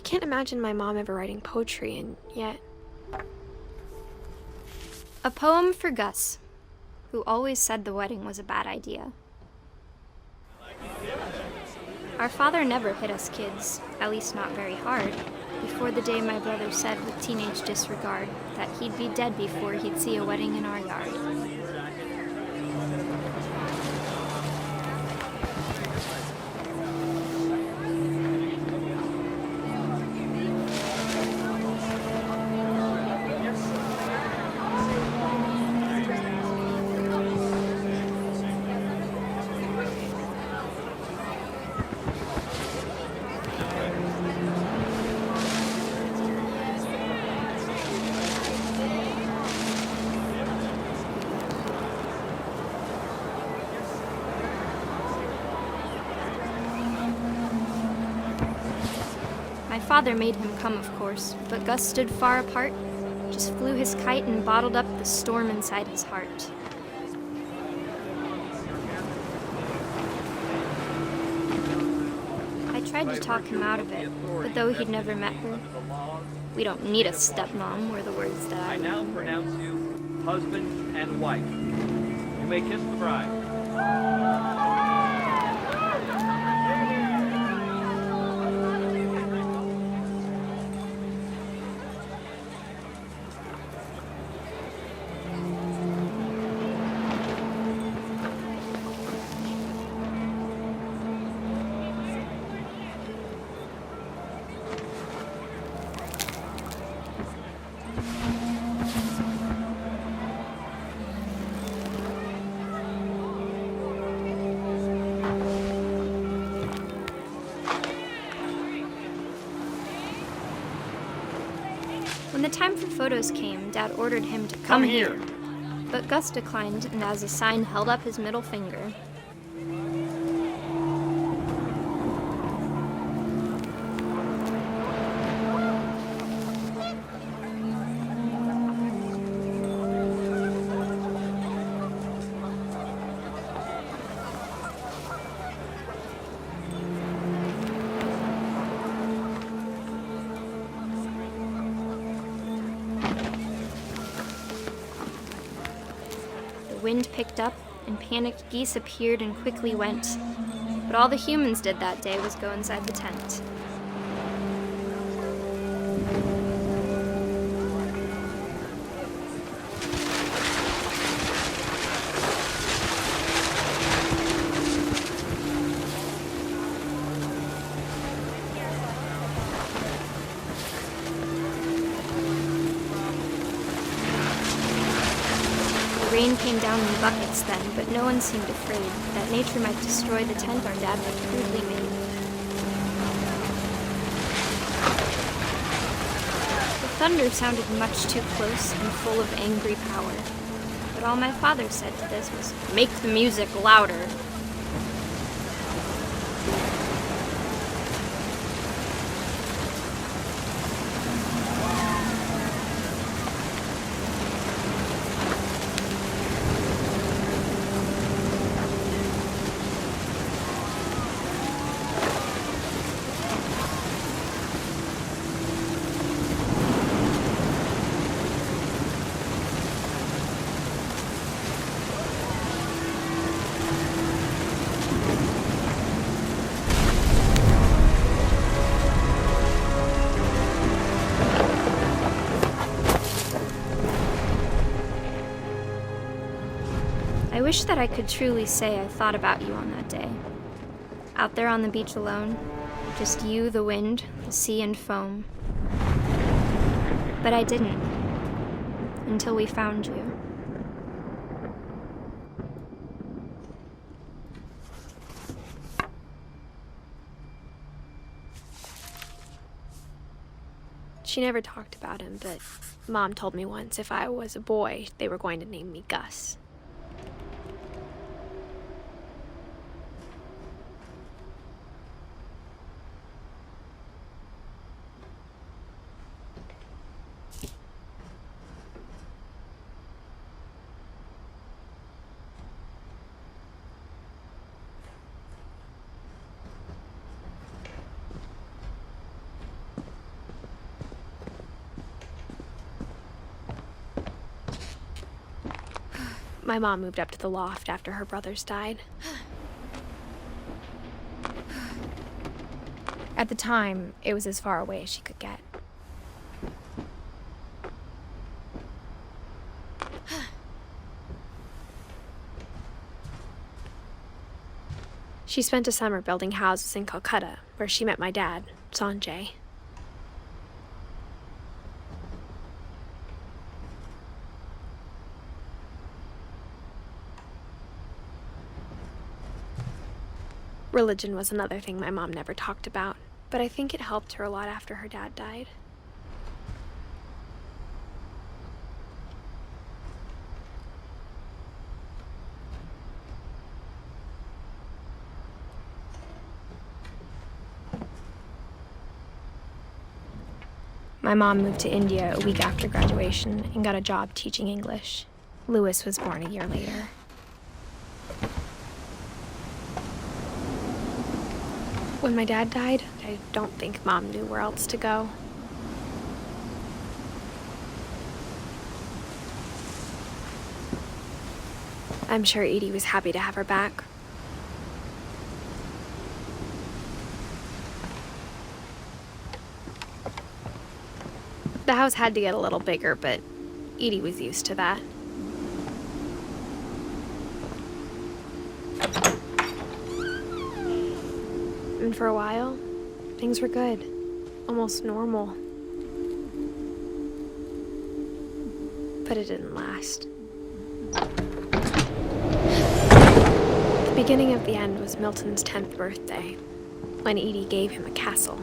can't imagine my mom ever writing poetry, and yet... A poem for Gus, who always said the wedding was a bad idea. Our father never hit us kids, at least not very hard, before the day my brother said with teenage disregard that he'd be dead before he'd see a wedding in our yard. My father made him come, of course, but Gus stood far apart, just flew his kite and bottled up the storm inside his heart. I tried to talk him out of it, but though he'd never met her, "We don't need a stepmom," were the words that I now remembered. pronounce you husband and wife. You may kiss the bride. When the time for photos came, Dad ordered him to come here. But Gus declined, and as a sign held up his middle finger. The wind picked up, and panicked geese appeared and quickly went. But all the humans did that day was go inside the tent. The rain came down in buckets then, but no one seemed afraid that nature might destroy the tent our dad had crudely made. The thunder sounded much too close and full of angry power, but all my father said to this was, "Make the music louder." I wish that I could truly say I thought about you on that day. Out there on the beach alone, just you, the wind, the sea, and foam. But I didn't, until we found you. She never talked about him, but Mom told me once if I was a boy, they were going to name me Gus. My mom moved up to the loft after her brothers died. At the time, it was as far away as she could get. She spent a summer building houses in Calcutta, where she met my dad, Sanjay. Religion was another thing my mom never talked about, but I think it helped her a lot after her dad died. My mom moved to India a week after graduation and got a job teaching English. Louis was born a year later. When my dad died, I don't think Mom knew where else to go. I'm sure Edie was happy to have her back. The house had to get a little bigger, but Edie was used to that. And for a while, things were good, almost normal. But it didn't last. The beginning of the end was Milton's 10th birthday, when Edie gave him a castle.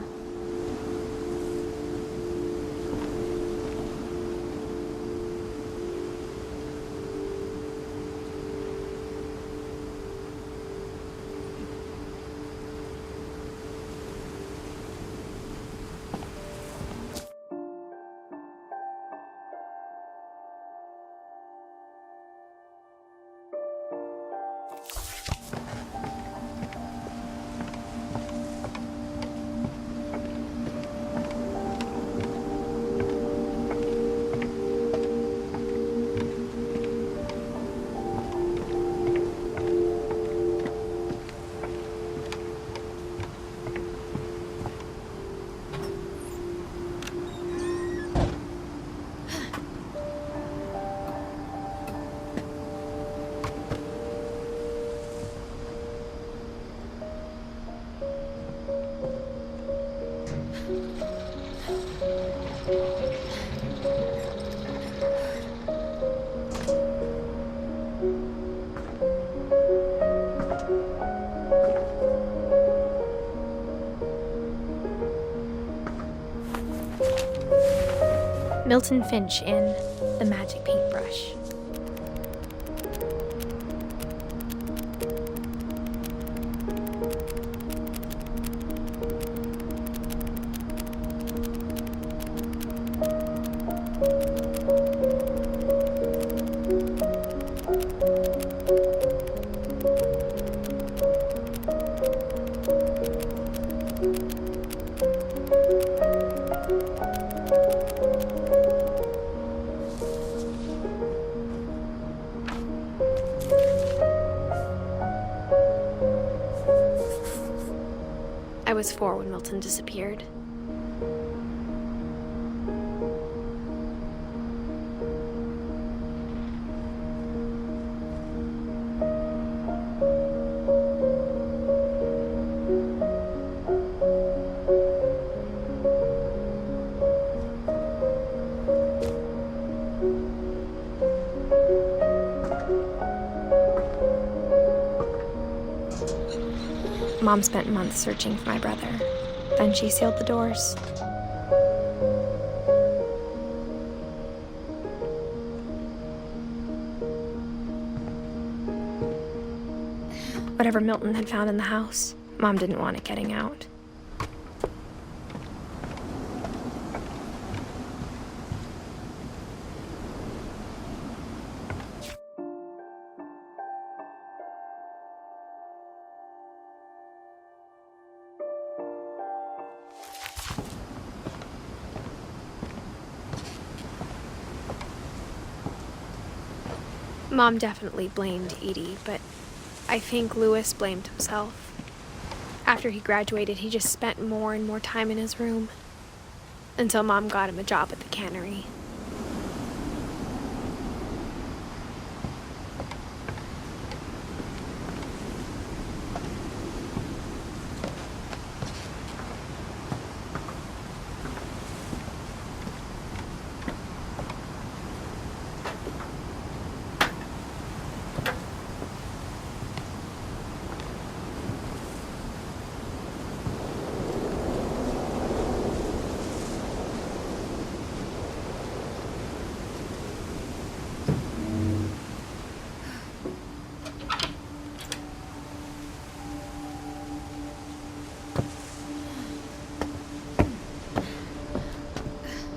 Milton Finch in The Magic Paintbrush. I was 4 when Milton disappeared. Mom spent months searching for my brother. Then she sealed the doors. Whatever Milton had found in the house, Mom didn't want it getting out. Mom definitely blamed Edie, but I think Louis blamed himself. After he graduated, he just spent more and more time in his room, until Mom got him a job at the cannery.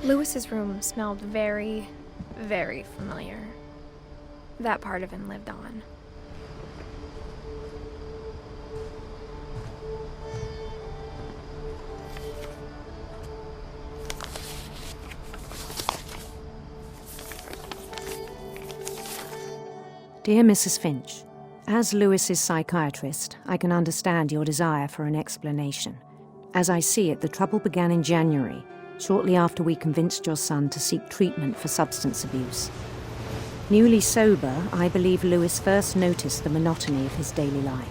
Louis's room smelled very, very familiar. That part of him lived on. Dear Mrs. Finch, as Louis's psychiatrist, I can understand your desire for an explanation. As I see it, the trouble began in January, shortly after we convinced your son to seek treatment for substance abuse. Newly sober, I believe Louis first noticed the monotony of his daily life.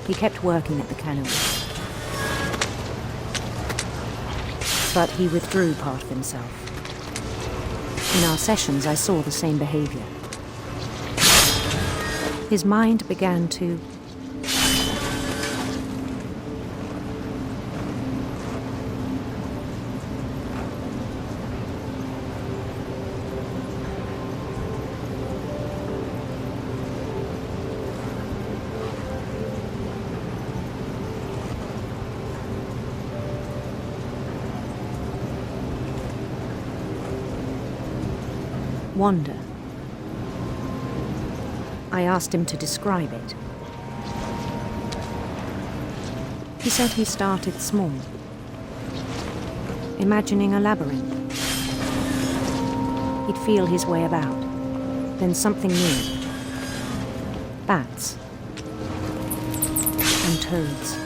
He kept working at the cannery, but he withdrew part of himself. In our sessions, I saw the same behavior. His mind began to wander. I asked him to describe it. He said he started small, imagining a labyrinth. He'd feel his way about, then something new. Bats and toads.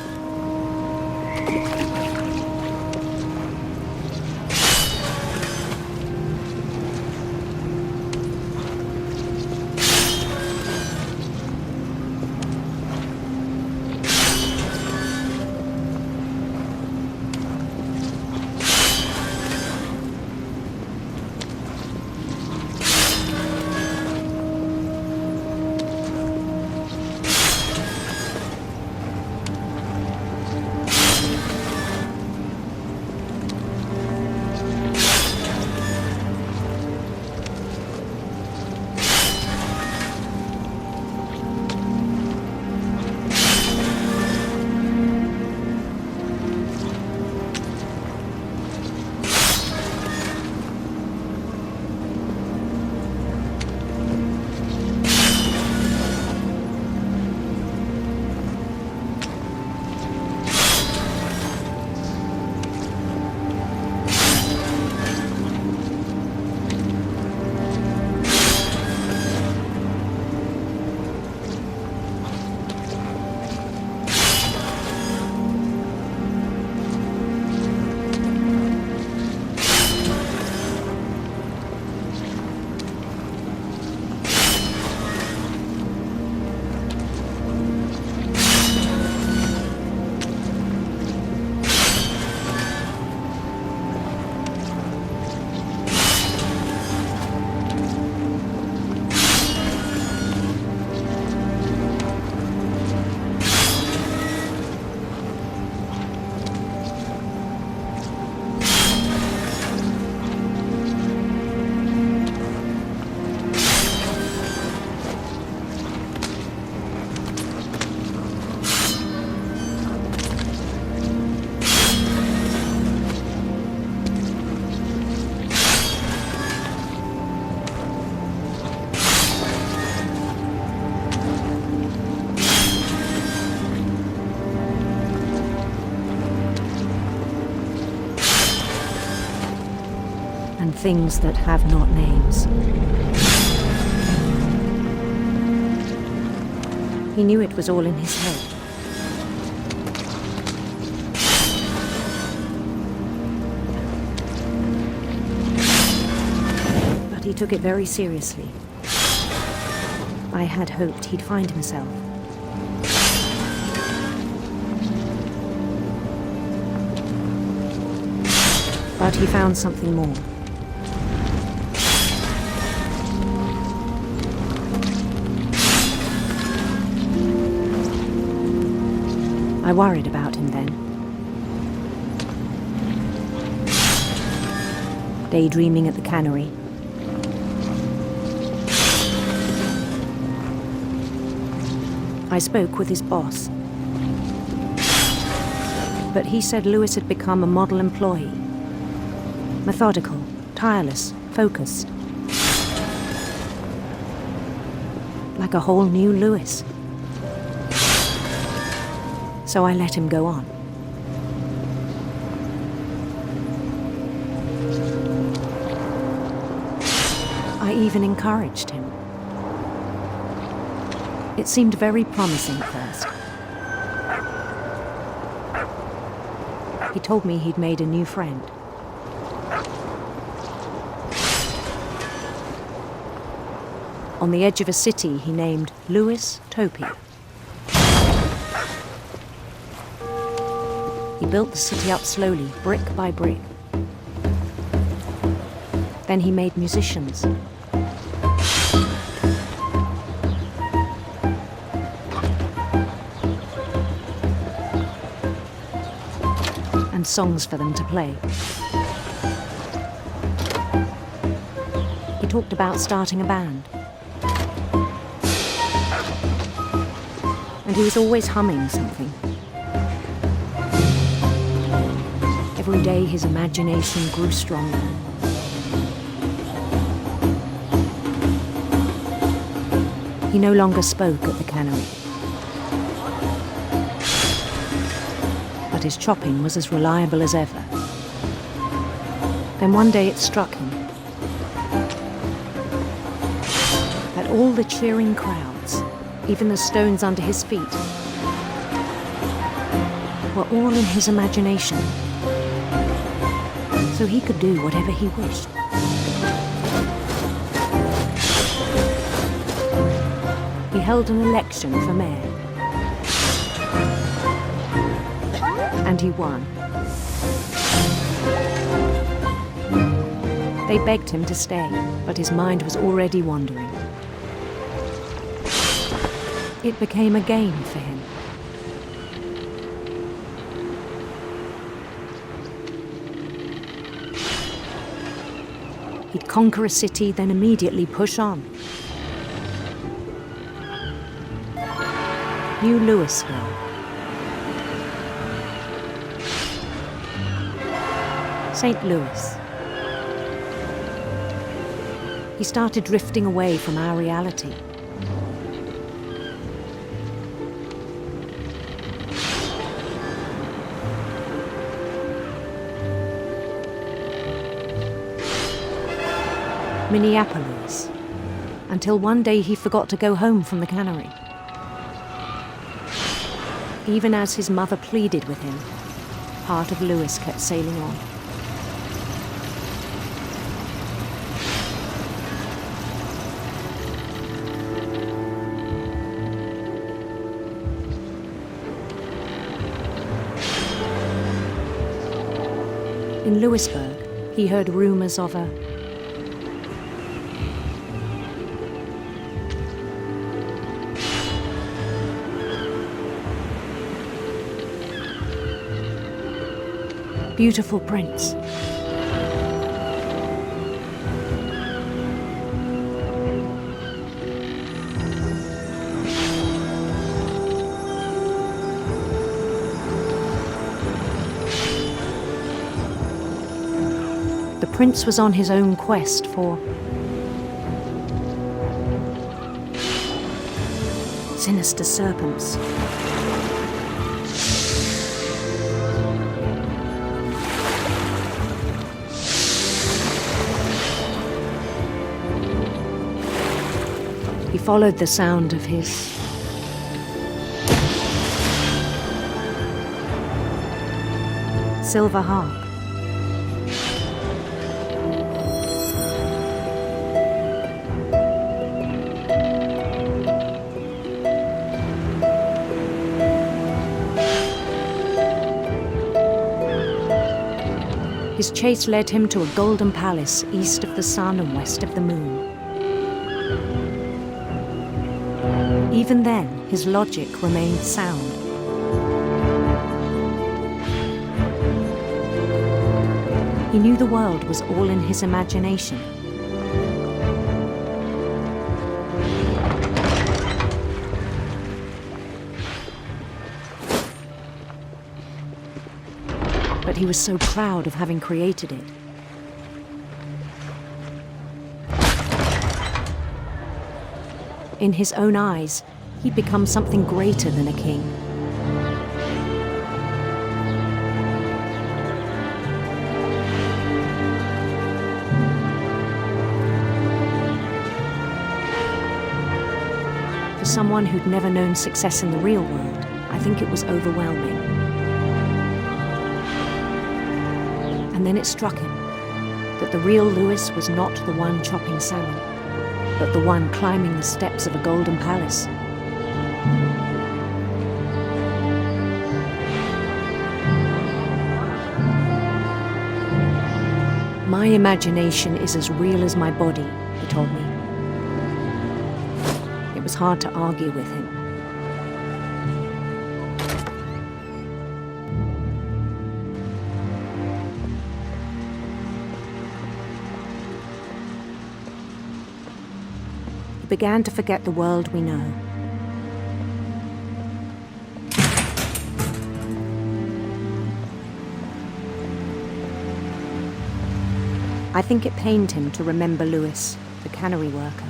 and things that have not names. He knew it was all in his head. But he took it very seriously. I had hoped he'd find himself. But he found something more. I worried about him then. Daydreaming at the cannery. I spoke with his boss. But he said Lewis had become a model employee. Methodical, tireless, focused. Like a whole new Lewis. So I let him go on. I even encouraged him. It seemed very promising at first. He told me he'd made a new friend. On the edge of a city he named Lewis Topia. He built the city up slowly, brick by brick. Then he made musicians. And songs for them to play. He talked about starting a band. And he was always humming something. Every day his imagination grew stronger. He no longer spoke at the cannery. But his chopping was as reliable as ever. Then one day it struck him that all the cheering crowds, even the stones under his feet, were all in his imagination. So he could do whatever he wished. He held an election for mayor. And he won. They begged him to stay, but his mind was already wandering. It became a game for him. He'd conquer a city, then immediately push on. New Louisville. St. Louis. He started drifting away from our reality. Minneapolis, until one day he forgot to go home from the cannery. Even as his mother pleaded with him, part of Lewis kept sailing on. In Lewisburg, he heard rumors of a beautiful prince. The prince was on his own quest for sinister serpents. He followed the sound of his silver harp. His chase led him to a golden palace east of the sun and west of the moon. Even then, his logic remained sound. He knew the world was all in his imagination. But he was so proud of having created it. In his own eyes, he'd become something greater than a king. For someone who'd never known success in the real world, I think it was overwhelming. And then it struck him that the real Lewis was not the one chopping salmon, but the one climbing the steps of a golden palace. My imagination is as real as my body, he told me. It was hard to argue with him. He began to forget the world we know. I think it pained him to remember Lewis, the cannery worker.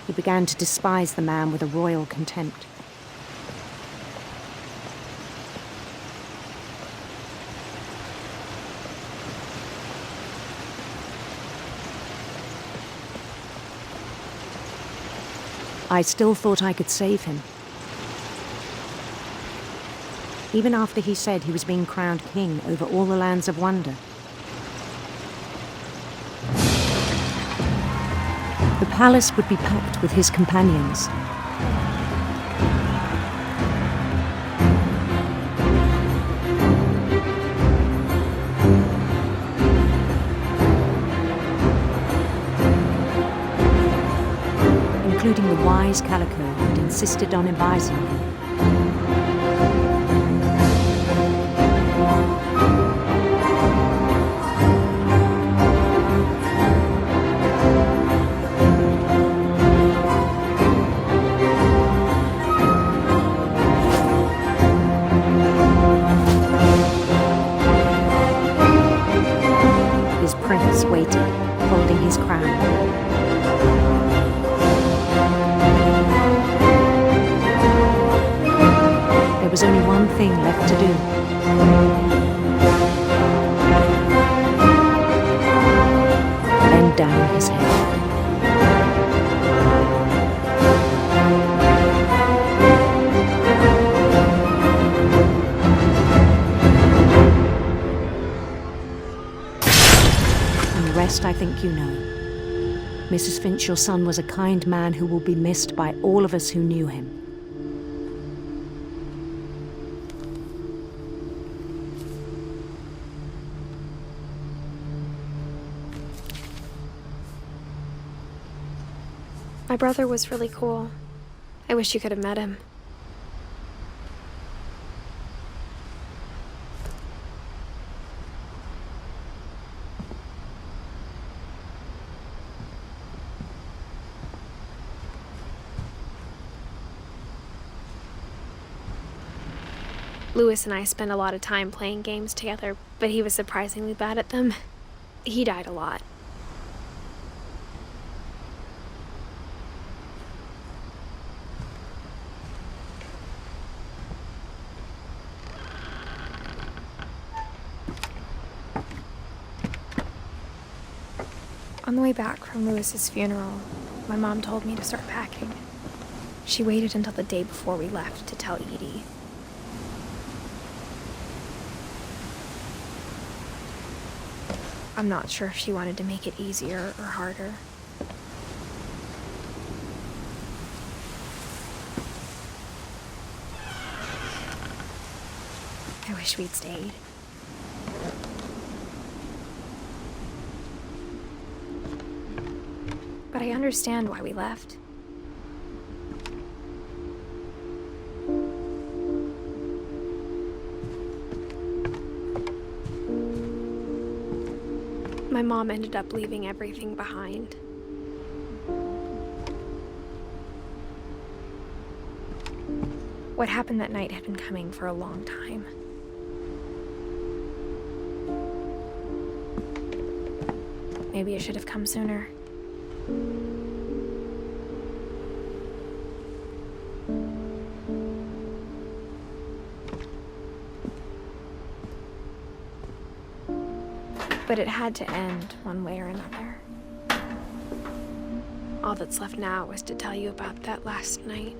He began to despise the man with a royal contempt. I still thought I could save him. Even after he said he was being crowned king over all the lands of wonder. The palace would be packed with his companions. Including the wise Calico who'd insisted on advising him. His prince waited, holding his crown. There was only one thing left to do. Bend down his head. And the rest I think you know. Mrs. Finch, your son was a kind man who will be missed by all of us who knew him. My brother was really cool. I wish you could have met him. Lewis and I spent a lot of time playing games together, but he was surprisingly bad at them. He died a lot. On the way back from Lewis's funeral, my mom told me to start packing. She waited until the day before we left to tell Edie. I'm not sure if she wanted to make it easier or harder. I wish we'd stayed. But I understand why we left. My mom ended up leaving everything behind. What happened that night had been coming for a long time. Maybe it should have come sooner. But it had to end one way or another. All that's left now is to tell you about that last night.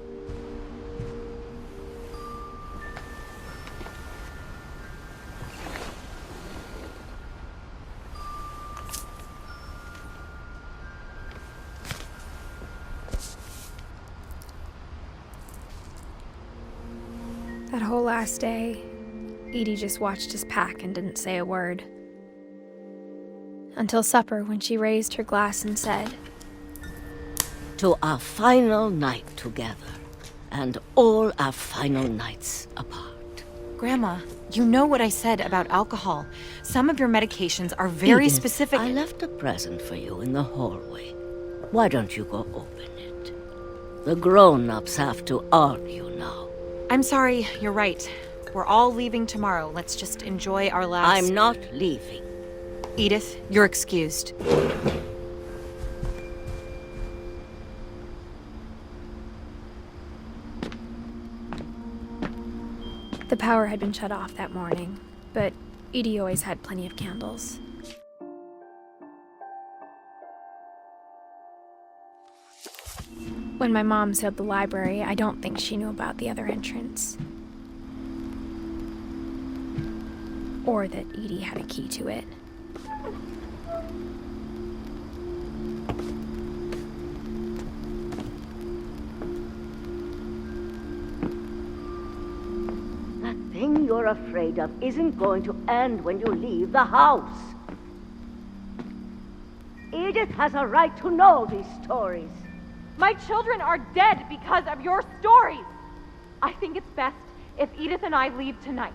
That whole last day, Edie just watched us pack and didn't say a word. Until supper, when she raised her glass and said, "To our final night together, and all our final nights apart." Grandma, you know what I said about alcohol. Some of your medications are very Edith, specific. I left a present for you in the hallway. Why don't you go open it? The grown-ups have to argue now. I'm sorry, you're right. We're all leaving tomorrow. Let's just enjoy our last... I'm not leaving. Edith, you're excused. The power had been shut off that morning, but Edie always had plenty of candles. When my mom sealed the library, I don't think she knew about the other entrance. Or that Edie had a key to it. That thing you're afraid of isn't going to end when you leave the house. Edith has a right to know these stories. My children are dead because of your stories. I think it's best if Edith and I leave tonight.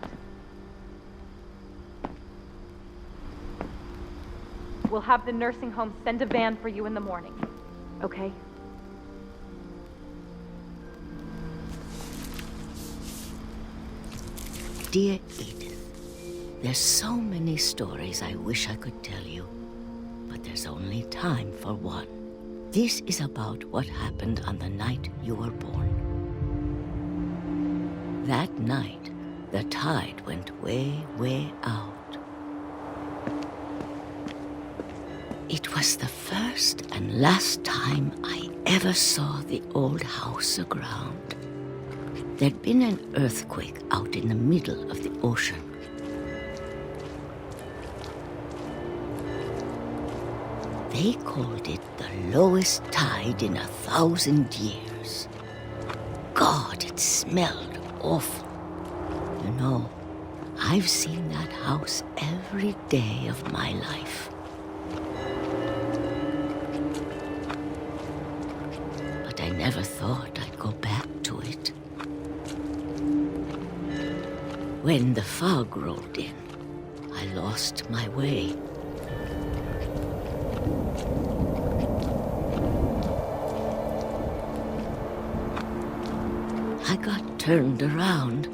We'll have the nursing home send a van for you in the morning, okay? Dear Edith, there's so many stories I wish I could tell you, but there's only time for one. This is about what happened on the night you were born. That night, the tide went way, way out. It was the first and last time I ever saw the old house aground. There'd been an earthquake out in the middle of the ocean. They called it the lowest tide in 1,000 years. God, it smelled awful. You know, I've seen that house every day of my life. But I never thought I'd go back to it. When the fog rolled in, I lost my way. I got turned around.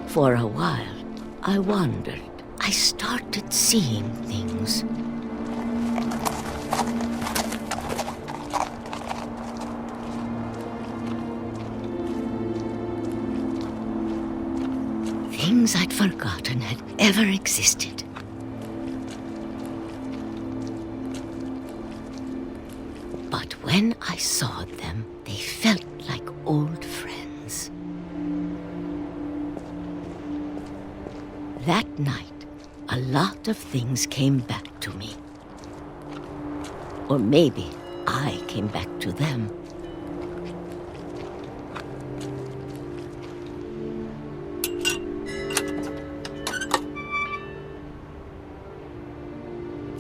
For a while, I wondered. I started seeing things. things I'd forgotten had ever existed. But when I saw them, they felt like old friends. That night, a lot of things came back to me. Or maybe I came back to them.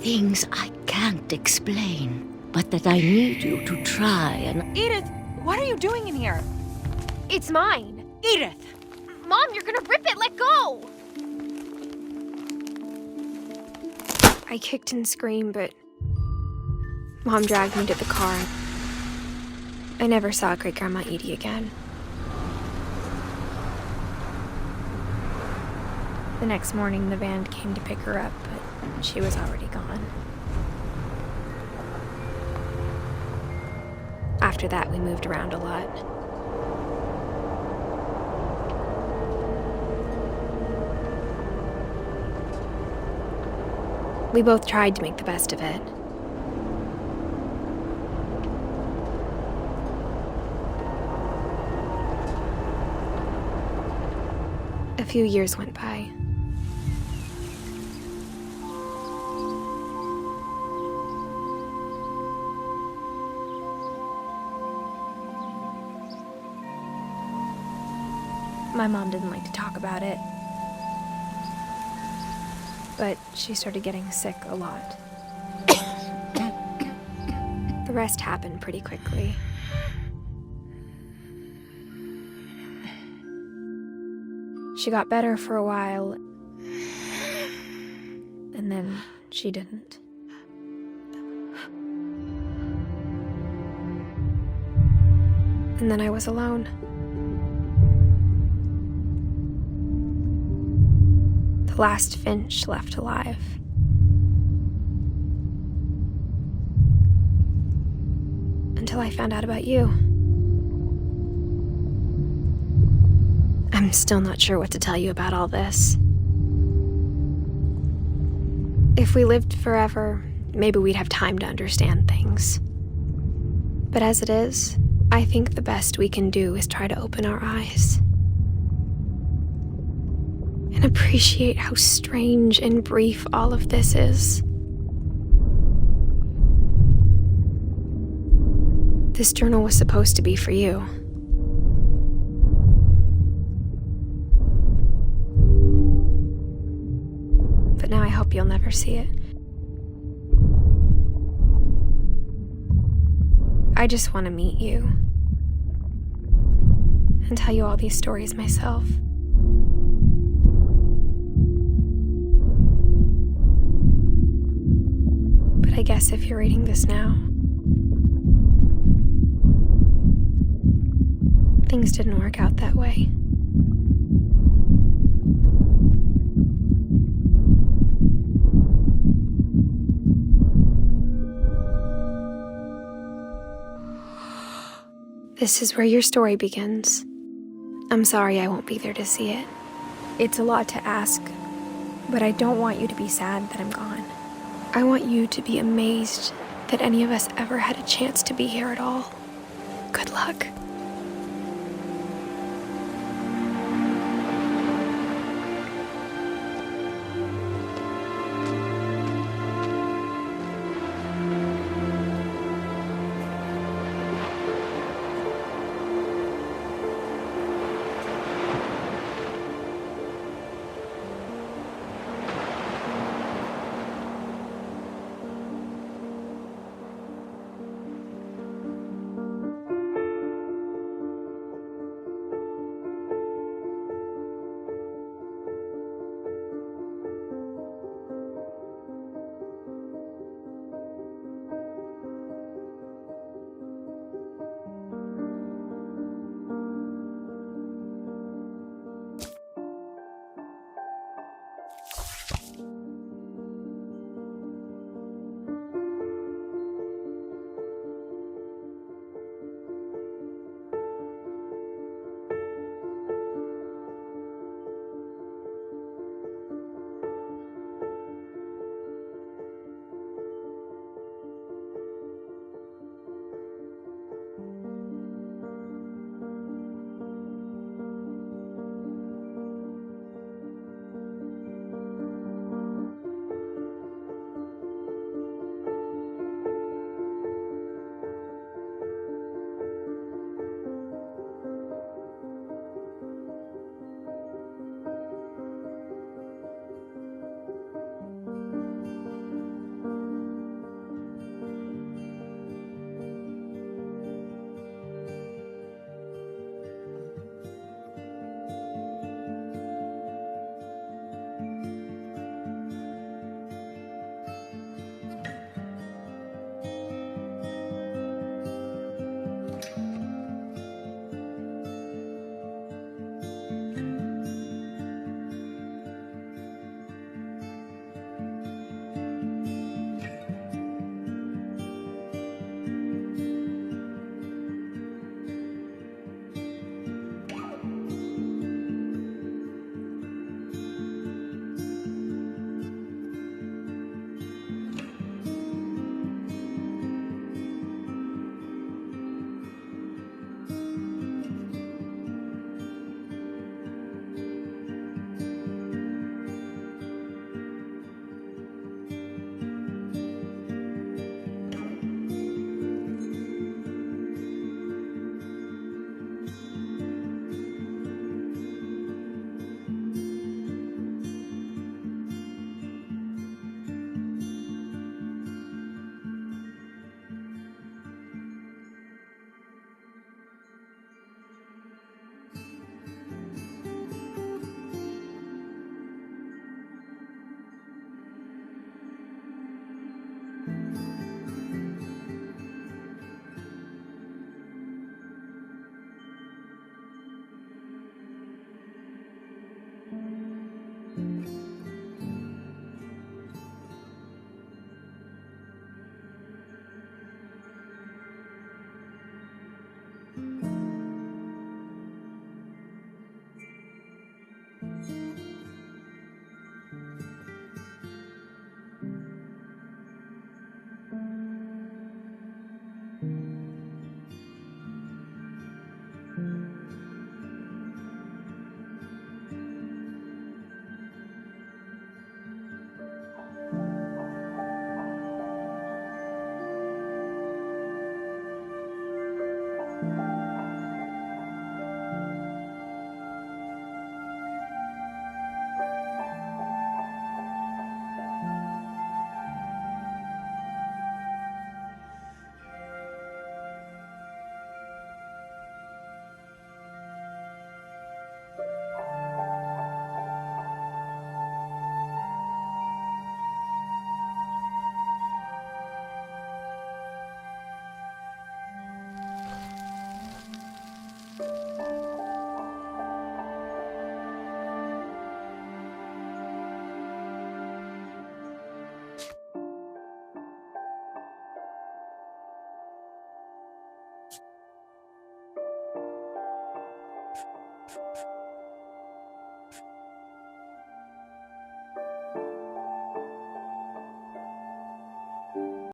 Things I can't explain, but that I need you to try and... Edith, what are you doing in here? It's mine. Edith! Mom, you're gonna rip it! Let go! I kicked and screamed, but Mom dragged me to the car. I never saw Great-Grandma Edie again. The next morning, the van came to pick her up, but she was already gone. After that, we moved around a lot. We both tried to make the best of it. A few years went by. My mom didn't like to talk about it, but she started getting sick a lot. The rest happened pretty quickly. She got better for a while, and then she didn't. And then I was alone. The last Finch left alive. Until I found out about you. I'm still not sure what to tell you about all this. If we lived forever, maybe we'd have time to understand things. But as it is, I think the best we can do is try to open our eyes. And appreciate how strange and brief all of this is. This journal was supposed to be for you. But now I hope you'll never see it. I just want to meet you and tell you all these stories myself. But I guess if you're reading this now, things didn't work out that way. This is where your story begins. I'm sorry I won't be there to see it. It's a lot to ask, but I don't want you to be sad that I'm gone. I want you to be amazed that any of us ever had a chance to be here at all. Good luck.